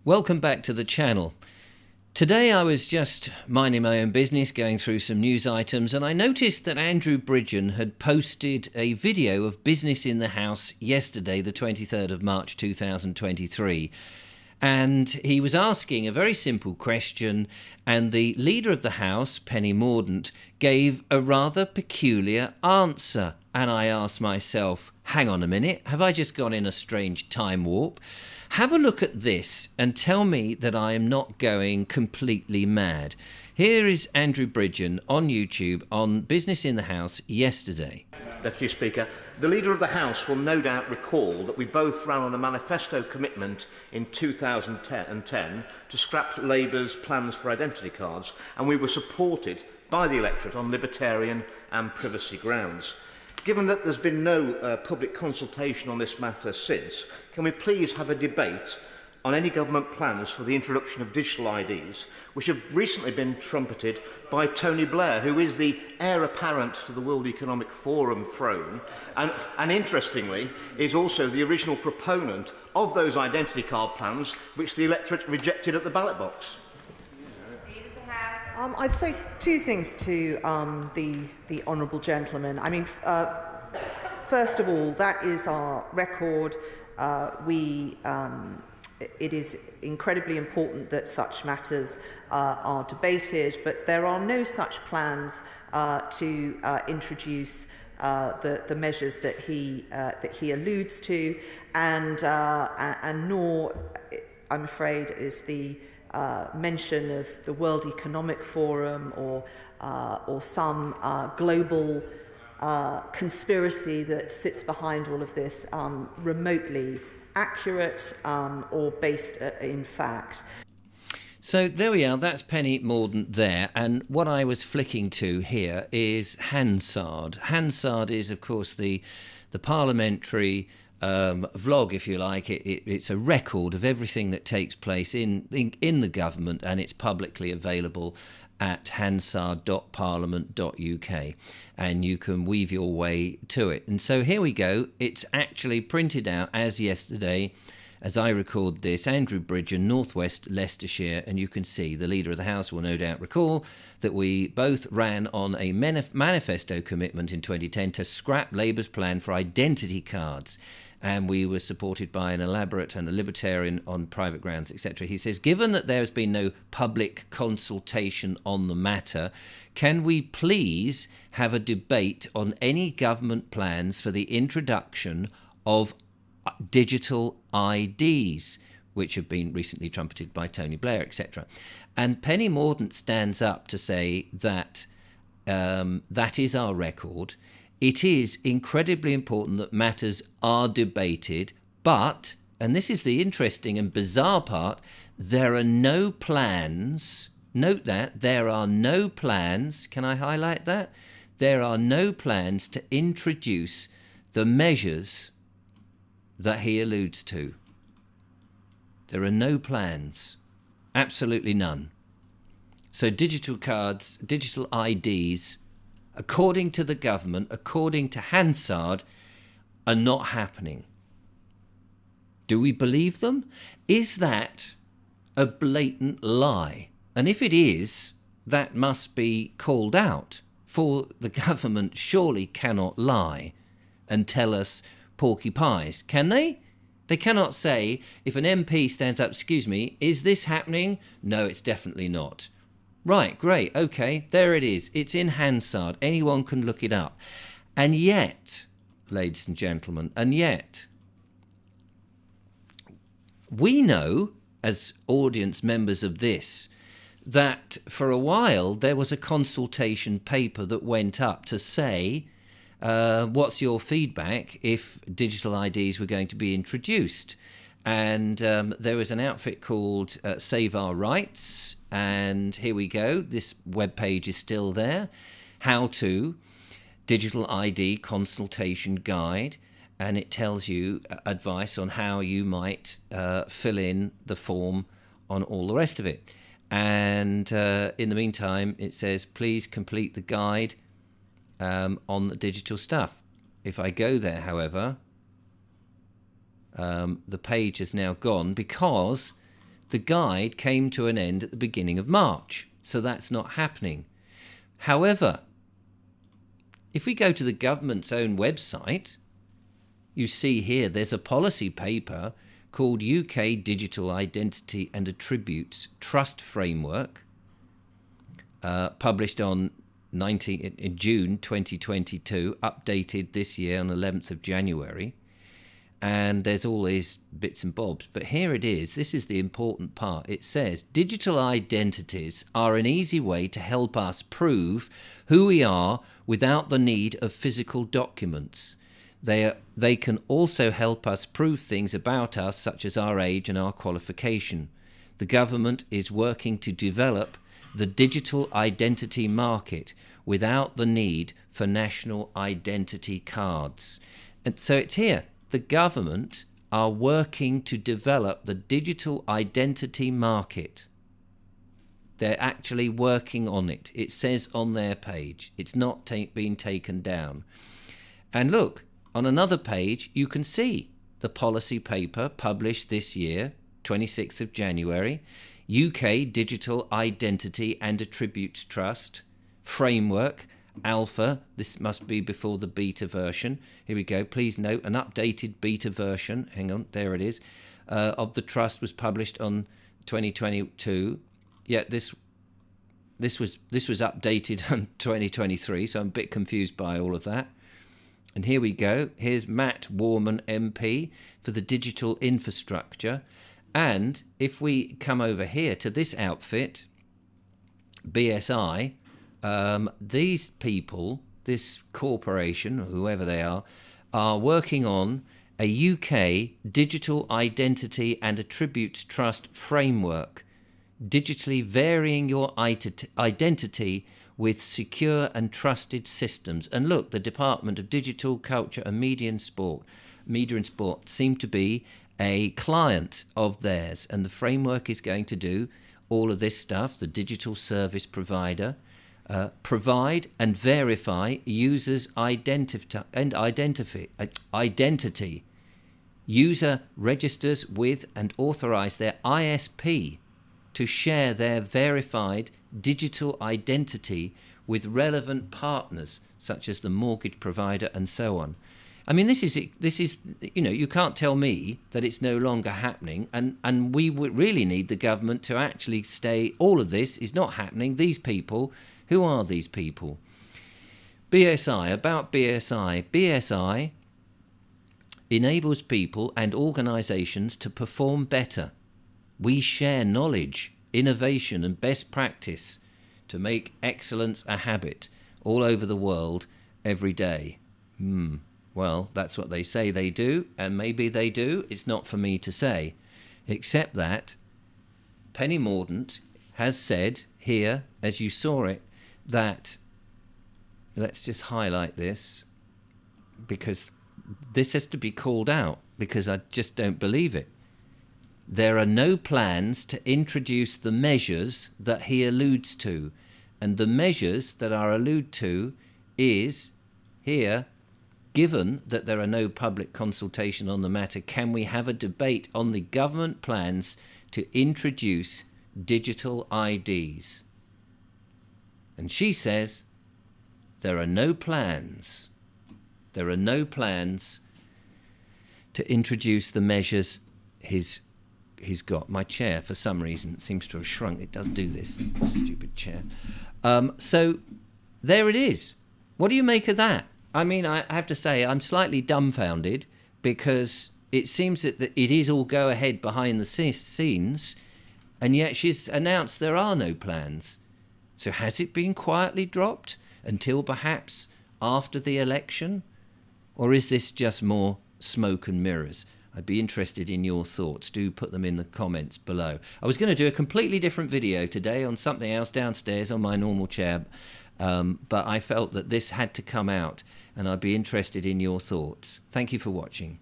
Welcome back to the channel. Today I was just minding my own business, going through some news items, and I noticed that Andrew Bridgen had posted a video of Business in the House yesterday, the 23rd of March 2023. And he was asking a very simple question, and the leader of the House, Penny Mordaunt, gave a rather peculiar answer. And I asked myself, hang on a minute, have I just gone in a strange time warp? Have a look at this and tell me that I am not going completely mad. Here is Andrew Bridgen on YouTube on Business in the House yesterday. Deputy Speaker, the Leader of the House will no doubt recall that we both ran on a manifesto commitment in 2010 to scrap Labour's plans for identity cards, and we were supported by the electorate on libertarian and privacy grounds. Given that there's been no public consultation on this matter since, can we please have a debate on any government plans for the introduction of digital IDs, which have recently been trumpeted by Tony Blair, who is the heir apparent to the World Economic Forum throne, and interestingly, is also the original proponent of those identity card plans, which the electorate rejected at the ballot box. I'd say two things to the honourable gentleman. I mean, first of all, that is our record. It is incredibly important that such matters are debated, but there are no such plans to introduce the measures that he alludes to, and nor, I'm afraid, is the mention of the World Economic Forum or some global conspiracy that sits behind all of this remotely accurate or based in fact. So there we are, that's Penny Mordaunt there, and what I was flicking to here is Hansard. Hansard is, of course, the parliamentary vlog, if you like. It's a record of everything that takes place in the government, and it's publicly available at hansard.parliament.uk, and you can weave your way to it. And so here we go. It's actually printed out as yesterday, as I record this. Andrew Bridgen, North West Leicestershire, and you can see the Leader of the House will no doubt recall that we both ran on a manifesto commitment in 2010 to scrap Labour's plan for identity cards, and we were supported by an elaborate and a libertarian on private grounds, etc. He says, given that there has been no public consultation on the matter, can we please have a debate on any government plans for the introduction of digital IDs, which have been recently trumpeted by Tony Blair, etc. And Penny Mordaunt stands up to say that that is our record. It is incredibly important that matters are debated, but, and this is the interesting and bizarre part, there are no plans, note that, there are no plans, can I highlight that? There are no plans to introduce the measures that he alludes to. There are no plans, absolutely none. So digital cards, digital IDs, according to the government, according to Hansard, are not happening. Do we believe them? Is that a blatant lie? And if it is, that must be called out, for the government surely cannot lie and tell us porky pies, can they? They cannot say, if an MP stands up, excuse me, is this happening? No, it's definitely not. Right, great, okay, there it is. It's in Hansard. Anyone can look it up. And yet, ladies and gentlemen, and yet, we know, as audience members of this, that for a while there was a consultation paper that went up to say, what's your feedback if digital IDs were going to be introduced? And there was an outfit called Save Our Rights, and here we go. This webpage is still there. How to Digital ID Consultation Guide, and it tells you advice on how you might fill in the form on all the rest of it. And in the meantime, it says, please complete the guide on the digital stuff. If I go there, however, the page has now gone because the guide came to an end at the beginning of March, so that's not happening. However, if we go to the government's own website, you see here there's a policy paper called UK Digital Identity and Attributes Trust Framework, published on in June 2022, updated this year on 11th of January. And there's all these bits and bobs. But here it is. This is the important part. It says, digital identities are an easy way to help us prove who we are without the need of physical documents. They can also help us prove things about us, such as our age and our qualification. The government is working to develop the digital identity market without the need for national identity cards. And so it's here. The government are working to develop the digital identity market. They're actually working on it. It says on their page. It's not been taken down. And look, on another page, you can see the policy paper published this year, 26th of January, UK Digital Identity and Attributes Trust Framework, Alpha. This must be before the beta version. Here we go. Please note an updated beta version. Hang on, there it is. Of the trust was published on 2022. Yeah, this was updated on 2023. So I'm a bit confused by all of that. And here we go. Here's Matt Warman MP for the digital infrastructure. And if we come over here to this outfit, BSI. These people, this corporation, whoever they are working on a UK Digital Identity and Attributes Trust Framework, digitally varying your identity with secure and trusted systems. And look, the Department of Digital, Culture and Media and Sport seem to be a client of theirs, and the framework is going to do all of this stuff. The digital service provider provide and verify users' identity. User registers with and authorize their ISP to share their verified digital identity with relevant partners such as the mortgage provider and so on. I mean, this is you can't tell me that it's no longer happening, and we would really need the government to actually say all of this is not happening. These people, who are these people? BSI enables people and organizations to perform better. We share knowledge, innovation and best practice to make excellence a habit all over the world every day. Well, that's what they say they do, and maybe they do. It's not for me to say, except that Penny Mordaunt has said here, as you saw it, that, let's just highlight this, because this has to be called out, because I just don't believe it. There are no plans to introduce the measures that he alludes to, and the measures that are alluded to is here. Given that there are no public consultation on the matter, can we have a debate on the government plans to introduce digital IDs? And she says there are no plans. There are no plans to introduce the measures he's got. My chair, for some reason, seems to have shrunk. It does do this, stupid chair. So there it is. What do you make of that? I mean, I have to say, I'm slightly dumbfounded, because it seems that it is all go ahead behind the scenes, and yet she's announced there are no plans. So has it been quietly dropped until perhaps after the election? Or is this just more smoke and mirrors? I'd be interested in your thoughts. Do put them in the comments below. I was going to do a completely different video today on something else downstairs on my normal chair, but I felt that this had to come out, and I'd be interested in your thoughts. Thank you for watching.